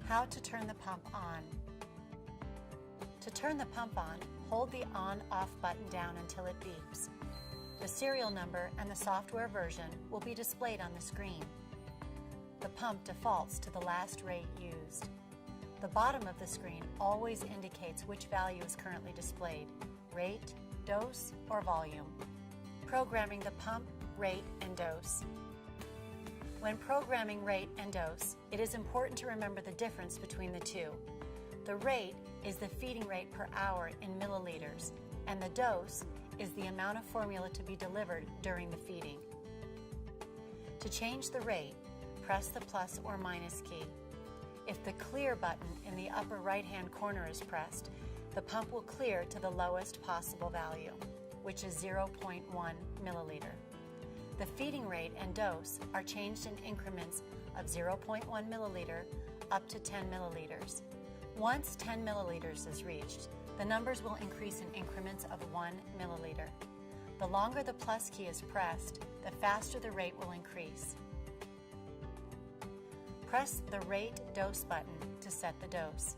How to turn the pump on. To turn the pump on, hold the on-off button down until it beeps. The serial number and the software version will be displayed on the screen. The pump defaults to the last rate used. The bottom of the screen always indicates which value is currently displayed: rate, dose, or volume. Programming the pump, rate, and dose. When programming rate and dose, it is important to remember the difference between the two. The rate is the feeding rate per hour in milliliters, and the dose is the amount of formula to be delivered during the feeding. To change the rate, press the plus or minus key. If the clear button in the upper right-hand corner is pressed, the pump will clear to the lowest possible value, which is 0.1 milliliter. The feeding rate and dose are changed in increments of 0.1 milliliter up to 10 milliliters. Once 10 milliliters is reached, the numbers will increase in increments of 1 milliliter. The longer the plus key is pressed, the faster the rate will increase. Press the rate dose button to set the dose.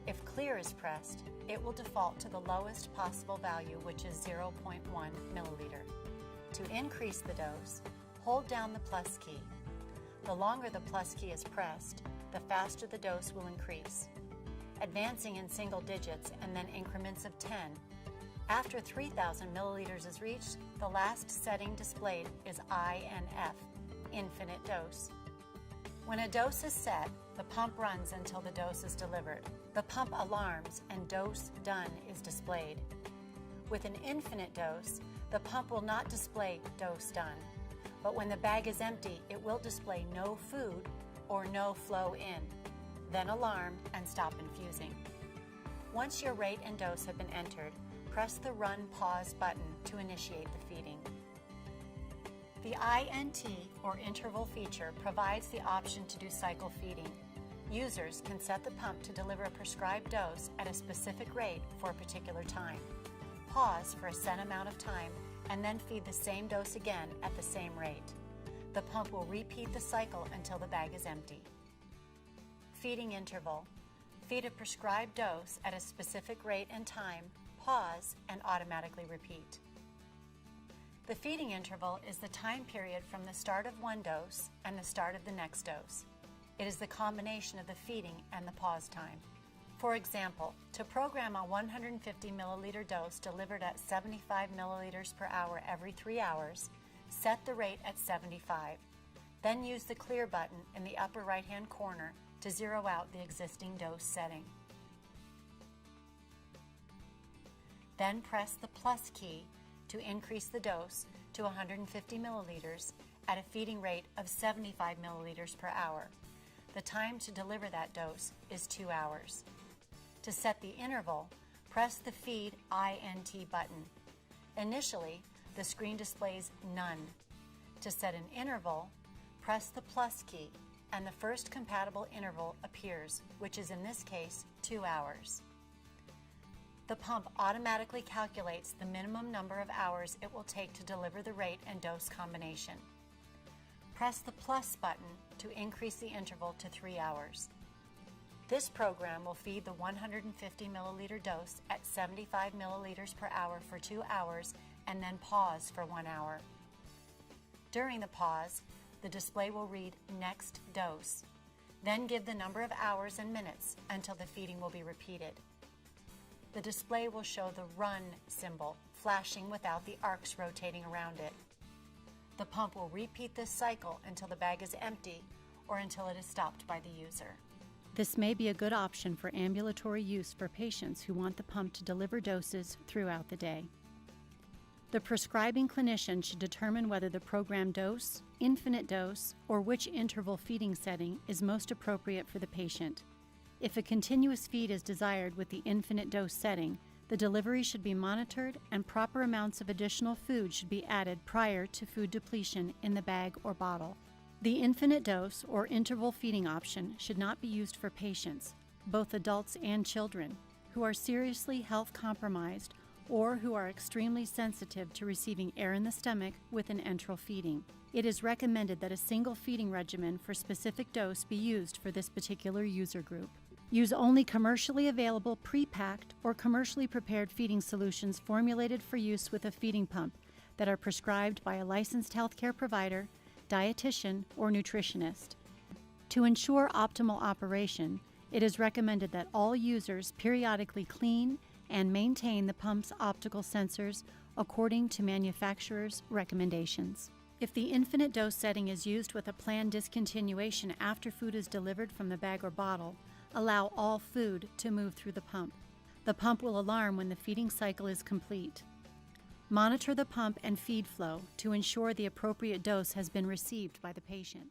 If clear is pressed, it will default to the lowest possible value, which is 0.1 milliliter. To increase the dose, hold down the plus key. The longer the plus key is pressed, the faster the dose will increase, advancing in single digits and then increments of 10. After 3,000 milliliters is reached, the last setting displayed is INF, infinite dose. When a dose is set, the pump runs until the dose is delivered. The pump alarms and dose done is displayed. With an infinite dose, the pump will not display dose done, but when the bag is empty, it will display no food or no flow in, then alarm and stop infusing. Once your rate and dose have been entered, press the Run Pause button to initiate the feeding. The INT, or interval feature, provides the option to do cycle feeding. Users can set the pump to deliver a prescribed dose at a specific rate for a particular time, pause for a set amount of time, and then feed the same dose again at the same rate. The pump will repeat the cycle until the bag is empty. Feeding interval. Feed a prescribed dose at a specific rate and time, pause, and automatically repeat. The feeding interval is the time period from the start of one dose and the start of the next dose. It is the combination of the feeding and the pause time. For example, to program a 150 milliliter dose delivered at 75 milliliters per hour every 3 hours, set the rate at 75. Then use the clear button in the upper right-hand corner to zero out the existing dose setting. Then press the plus key to increase the dose to 150 milliliters at a feeding rate of 75 milliliters per hour. The time to deliver that dose is 2 hours. To set the interval, press the Feed INT button. Initially, the screen displays none. To set an interval, press the plus key, and the first compatible interval appears, which is in this case 2 hours. The pump automatically calculates the minimum number of hours it will take to deliver the rate and dose combination. Press the plus button to increase the interval to 3 hours. This program will feed the 150 milliliter dose at 75 milliliters per hour for 2 hours and then pause for 1 hour. During the pause, the display will read Next Dose, then give the number of hours and minutes until the feeding will be repeated. The display will show the Run symbol, flashing without the arcs rotating around it. The pump will repeat this cycle until the bag is empty or until it is stopped by the user. This may be a good option for ambulatory use for patients who want the pump to deliver doses throughout the day. The prescribing clinician should determine whether the programmed dose, infinite dose, or which interval feeding setting is most appropriate for the patient. If a continuous feed is desired with the infinite dose setting, the delivery should be monitored and proper amounts of additional food should be added prior to food depletion in the bag or bottle. The infinite dose or interval feeding option should not be used for patients, both adults and children, who are seriously health compromised or who are extremely sensitive to receiving air in the stomach with an enteral feeding. It is recommended that a single feeding regimen for specific dose be used for this particular user group. Use only commercially available pre-packed or commercially prepared feeding solutions formulated for use with a feeding pump that are prescribed by a licensed healthcare provider, dietitian, or nutritionist. To ensure optimal operation, it is recommended that all users periodically clean and maintain the pump's optical sensors according to manufacturer's recommendations. If the infinite dose setting is used with a planned discontinuation after food is delivered from the bag or bottle, allow all food to move through the pump. The pump will alarm when the feeding cycle is complete. Monitor the pump and feed flow to ensure the appropriate dose has been received by the patient.